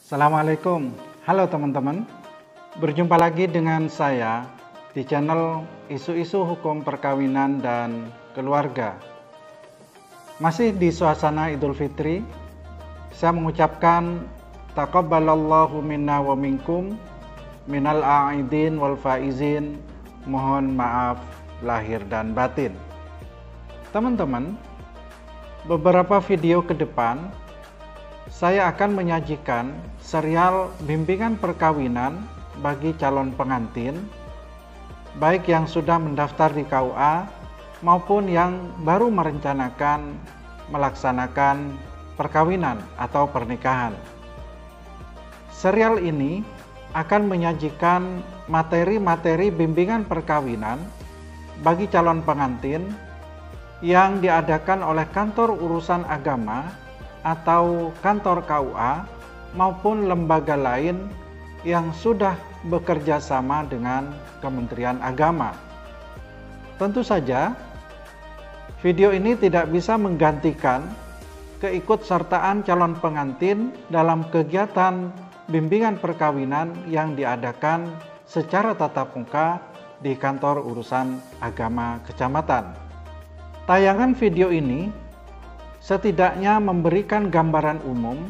Assalamualaikum, halo teman-teman. Berjumpa lagi dengan saya di channel Isu-Isu Hukum Perkawinan dan Keluarga. Masih di suasana Idul Fitri, saya mengucapkan taqabbalallahu minna wa minkum minal a'idin wal faizin. Mohon maaf lahir dan batin. Teman-teman, beberapa video ke depan saya akan menyajikan serial bimbingan perkawinan bagi calon pengantin, baik yang sudah mendaftar di KUA maupun yang baru merencanakan melaksanakan perkawinan atau pernikahan. Serial ini akan menyajikan materi-materi bimbingan perkawinan bagi calon pengantin yang diadakan oleh kantor urusan agama atau kantor KUA maupun lembaga lain yang sudah bekerja sama dengan Kementerian Agama. Tentu saja, video ini tidak bisa menggantikan keikutsertaan calon pengantin dalam kegiatan bimbingan perkawinan yang diadakan secara tatap muka di kantor urusan agama kecamatan. Tayangan video ini setidaknya memberikan gambaran umum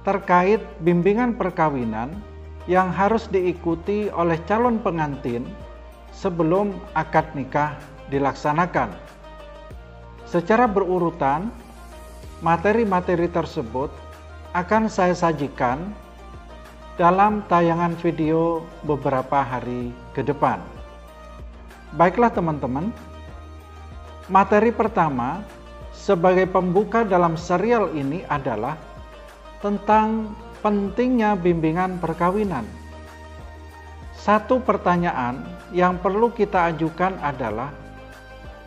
terkait bimbingan perkawinan yang harus diikuti oleh calon pengantin sebelum akad nikah dilaksanakan. Secara berurutan, materi-materi tersebut akan saya sajikan dalam tayangan video beberapa hari ke depan. Baiklah teman-teman, materi pertama sebagai pembuka dalam serial ini adalah tentang pentingnya bimbingan perkawinan. Satu pertanyaan yang perlu kita ajukan adalah,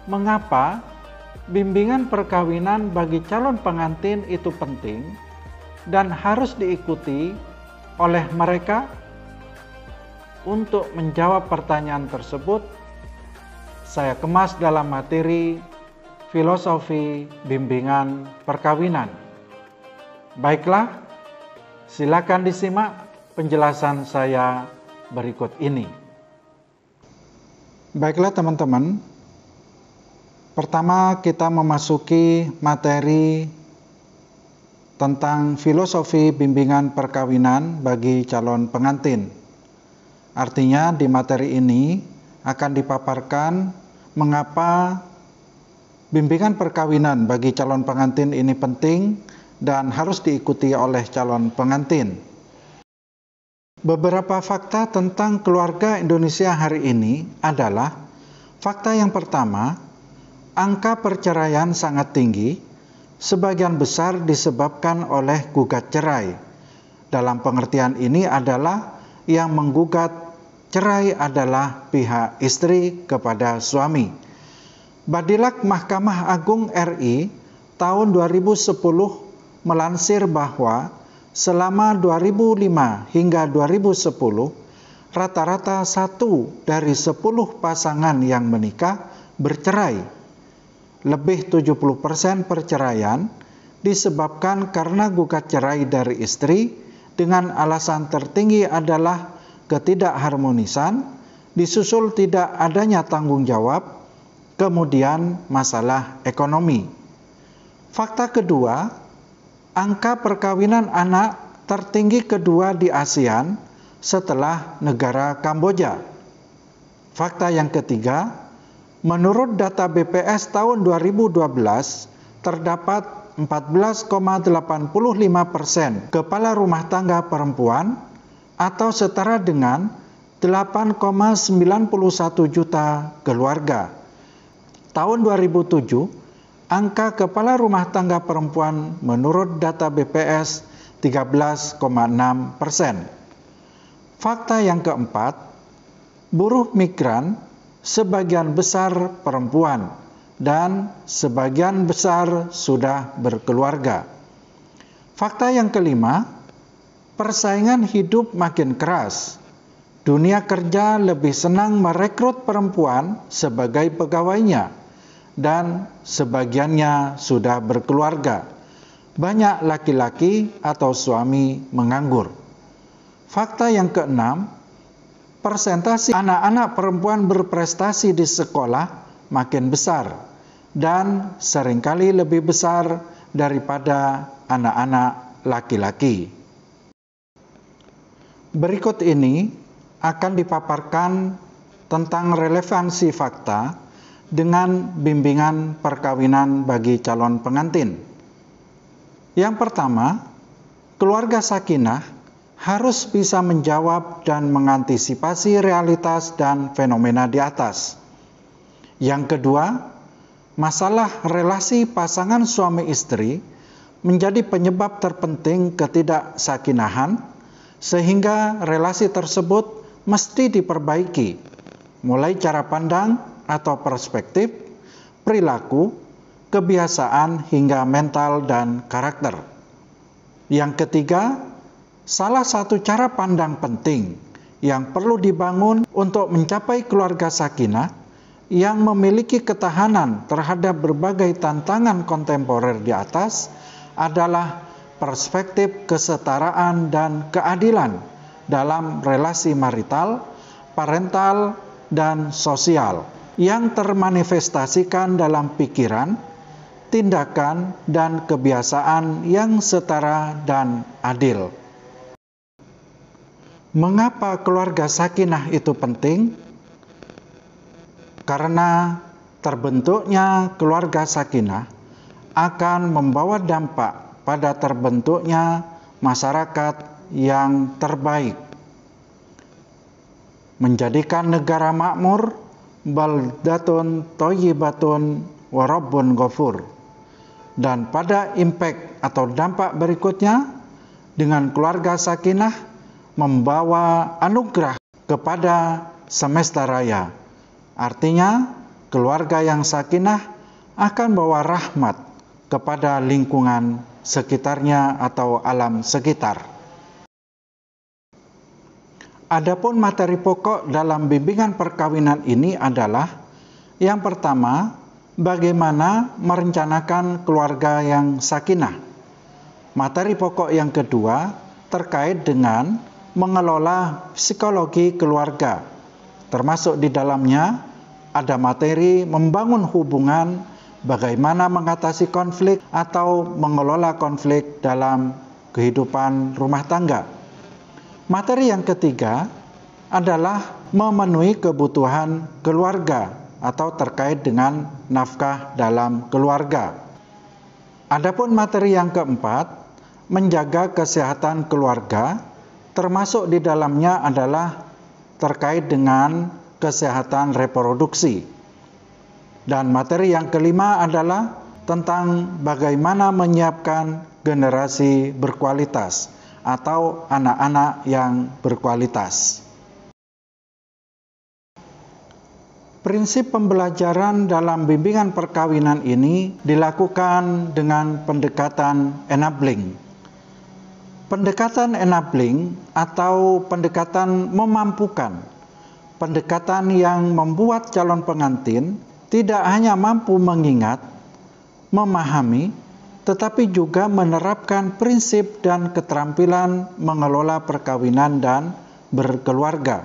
mengapa bimbingan perkawinan bagi calon pengantin itu penting dan harus diikuti oleh mereka? Untuk menjawab pertanyaan tersebut, saya kemas dalam materi filosofi bimbingan perkawinan. Baiklah, silakan disimak penjelasan saya berikut ini. Baiklah teman-teman, pertama kita memasuki materi tentang filosofi bimbingan perkawinan bagi calon pengantin. Artinya di materi ini akan dipaparkan mengapa bimbingan perkawinan bagi calon pengantin ini penting dan harus diikuti oleh calon pengantin. Beberapa fakta tentang keluarga Indonesia hari ini adalah, fakta yang pertama, angka perceraian sangat tinggi. Sebagian besar disebabkan oleh gugat cerai. Dalam pengertian ini adalah yang menggugat cerai adalah pihak istri kepada suami. Badilak Mahkamah Agung RI tahun 2010 melansir bahwa selama 2005 hingga 2010, rata-rata 1 dari 10 pasangan yang menikah bercerai. Lebih 70% perceraian disebabkan karena gugat cerai dari istri dengan alasan tertinggi adalah ketidakharmonisan, disusul tidak adanya tanggung jawab, kemudian masalah ekonomi. Fakta kedua, angka perkawinan anak tertinggi kedua di ASEAN setelah negara Kamboja. Fakta yang ketiga, menurut data BPS tahun 2012, terdapat 14,85% kepala rumah tangga perempuan atau setara dengan 8,91 juta keluarga. Tahun 2007, angka kepala rumah tangga perempuan menurut data BPS 13,6%. Fakta yang keempat, buruh migran sebagian besar perempuan dan sebagian besar sudah berkeluarga. Fakta yang kelima, persaingan hidup makin keras. Dunia kerja lebih senang merekrut perempuan sebagai pegawainya dan sebagiannya sudah berkeluarga. banyak laki-laki atau suami menganggur. Fakta yang keenam, persentase anak-anak perempuan berprestasi di sekolah makin besar dan seringkali lebih besar daripada anak-anak laki-laki. Berikut ini akan dipaparkan tentang relevansi fakta dengan bimbingan perkawinan bagi calon pengantin. Yang pertama, keluarga sakinah harus bisa menjawab dan mengantisipasi realitas dan fenomena di atas. Yang kedua, masalah relasi pasangan suami istri menjadi penyebab terpenting ketidaksakinahan, sehingga relasi tersebut mesti diperbaiki, mulai cara pandang atau perspektif, perilaku, kebiasaan hingga mental dan karakter. Yang ketiga, salah satu cara pandang penting yang perlu dibangun untuk mencapai keluarga sakinah yang memiliki ketahanan terhadap berbagai tantangan kontemporer di atas adalah perspektif kesetaraan dan keadilan dalam relasi marital, parental, dan sosial yang termanifestasikan dalam pikiran, tindakan, dan kebiasaan yang setara dan adil. Mengapa keluarga sakinah itu penting? Karena terbentuknya keluarga sakinah akan membawa dampak pada terbentuknya masyarakat yang terbaik, menjadikan negara makmur, baldatun thayyibatun wa rabbun ghafur. Dan pada impact atau dampak berikutnya, dengan keluarga sakinah membawa anugerah kepada semesta raya. Artinya, keluarga yang sakinah akan bawa rahmat kepada lingkungan sekitarnya atau alam sekitar. Adapun materi pokok dalam bimbingan perkawinan ini adalah yang pertama, bagaimana merencanakan keluarga yang sakinah. Materi pokok yang kedua terkait dengan mengelola psikologi keluarga, termasuk di dalamnya ada materi membangun hubungan, bagaimana mengatasi konflik atau mengelola konflik dalam kehidupan rumah tangga. Materi yang ketiga adalah memenuhi kebutuhan keluarga atau terkait dengan nafkah dalam keluarga. Adapun materi yang keempat, menjaga kesehatan keluarga, termasuk di dalamnya adalah terkait dengan kesehatan reproduksi. Dan materi yang kelima adalah tentang bagaimana menyiapkan generasi berkualitas atau anak-anak yang berkualitas. Prinsip pembelajaran dalam bimbingan perkawinan ini dilakukan dengan pendekatan enabling. Pendekatan enabling atau pendekatan memampukan, pendekatan yang membuat calon pengantin tidak hanya mampu mengingat, memahami, tetapi juga menerapkan prinsip dan keterampilan mengelola perkawinan dan berkeluarga.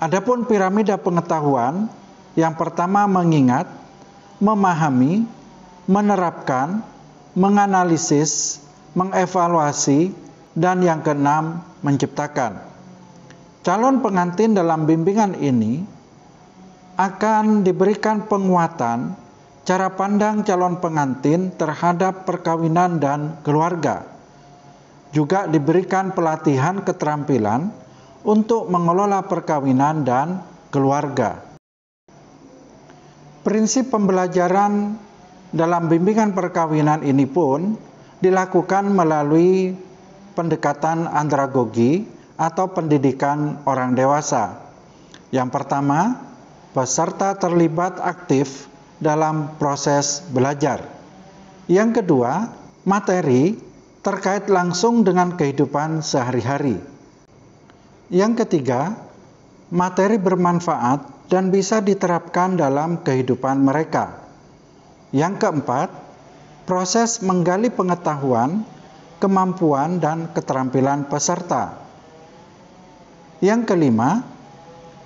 Adapun piramida pengetahuan, yang pertama mengingat, memahami, menerapkan, menganalisis, mengevaluasi, dan yang keenam, menciptakan. Calon pengantin dalam bimbingan ini akan diberikan penguatan cara pandang calon pengantin terhadap perkawinan dan keluarga. Juga diberikan pelatihan keterampilan untuk mengelola perkawinan dan keluarga. Prinsip pembelajaran dalam bimbingan perkawinan ini pun dilakukan melalui pendekatan andragogi atau pendidikan orang dewasa. Yang pertama, peserta terlibat aktif dalam proses belajar. Yang kedua, materi terkait langsung dengan kehidupan sehari-hari. Yang ketiga, materi bermanfaat dan bisa diterapkan dalam kehidupan mereka. Yang keempat, proses menggali pengetahuan, kemampuan, dan keterampilan peserta. Yang kelima,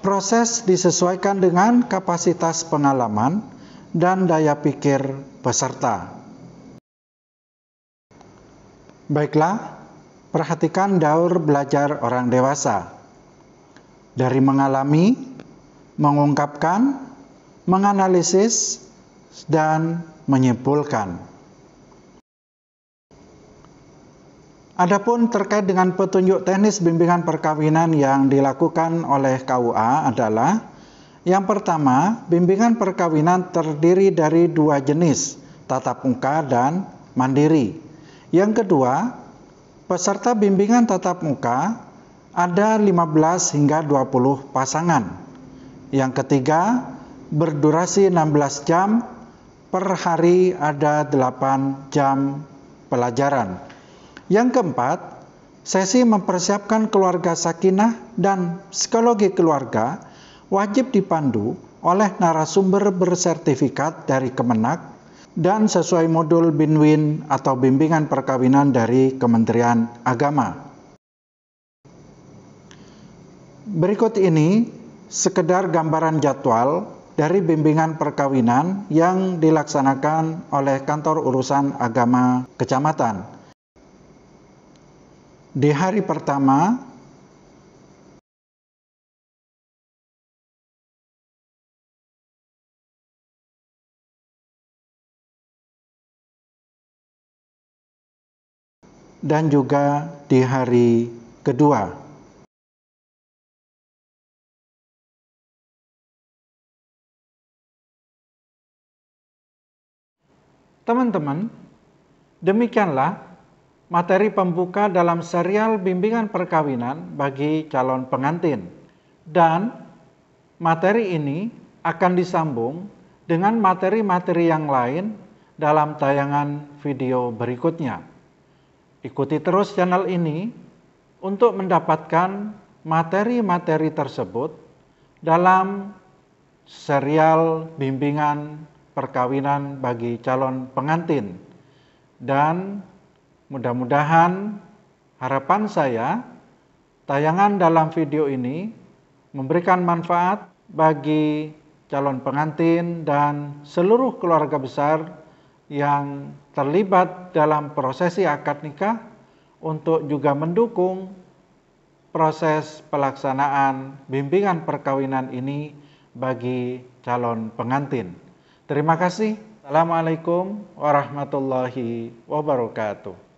proses disesuaikan dengan kapasitas pengalaman dan daya pikir peserta. Baiklah, perhatikan daur belajar orang dewasa. Dari mengalami, mengungkapkan, menganalisis, dan menyimpulkan. Adapun terkait dengan petunjuk teknis bimbingan perkawinan yang dilakukan oleh KUA adalah: yang pertama, bimbingan perkawinan terdiri dari dua jenis, tatap muka dan mandiri. Yang kedua, peserta bimbingan tatap muka ada 15 hingga 20 pasangan. Yang ketiga, berdurasi 16 jam, per hari ada 8 jam pelajaran. Yang keempat, sesi mempersiapkan keluarga sakinah dan psikologi keluarga wajib dipandu oleh narasumber bersertifikat dari Kemenak dan sesuai modul BINWIN atau bimbingan perkawinan dari Kementerian Agama. Berikut ini sekedar gambaran jadwal dari bimbingan perkawinan yang dilaksanakan oleh Kantor Urusan Agama Kecamatan. Di hari pertama, dan juga di hari kedua. Teman-teman, demikianlah materi pembuka dalam serial bimbingan perkawinan bagi calon pengantin. Dan materi ini akan disambung dengan materi-materi yang lain dalam tayangan video berikutnya. Ikuti terus channel ini untuk mendapatkan materi-materi tersebut dalam serial bimbingan perkawinan bagi calon pengantin. Dan mudah-mudahan harapan saya tayangan dalam video ini memberikan manfaat bagi calon pengantin dan seluruh keluarga besar yang terlibat dalam prosesi akad nikah untuk juga mendukung proses pelaksanaan bimbingan perkawinan ini bagi calon pengantin. Terima kasih. Assalamualaikum warahmatullahi wabarakatuh.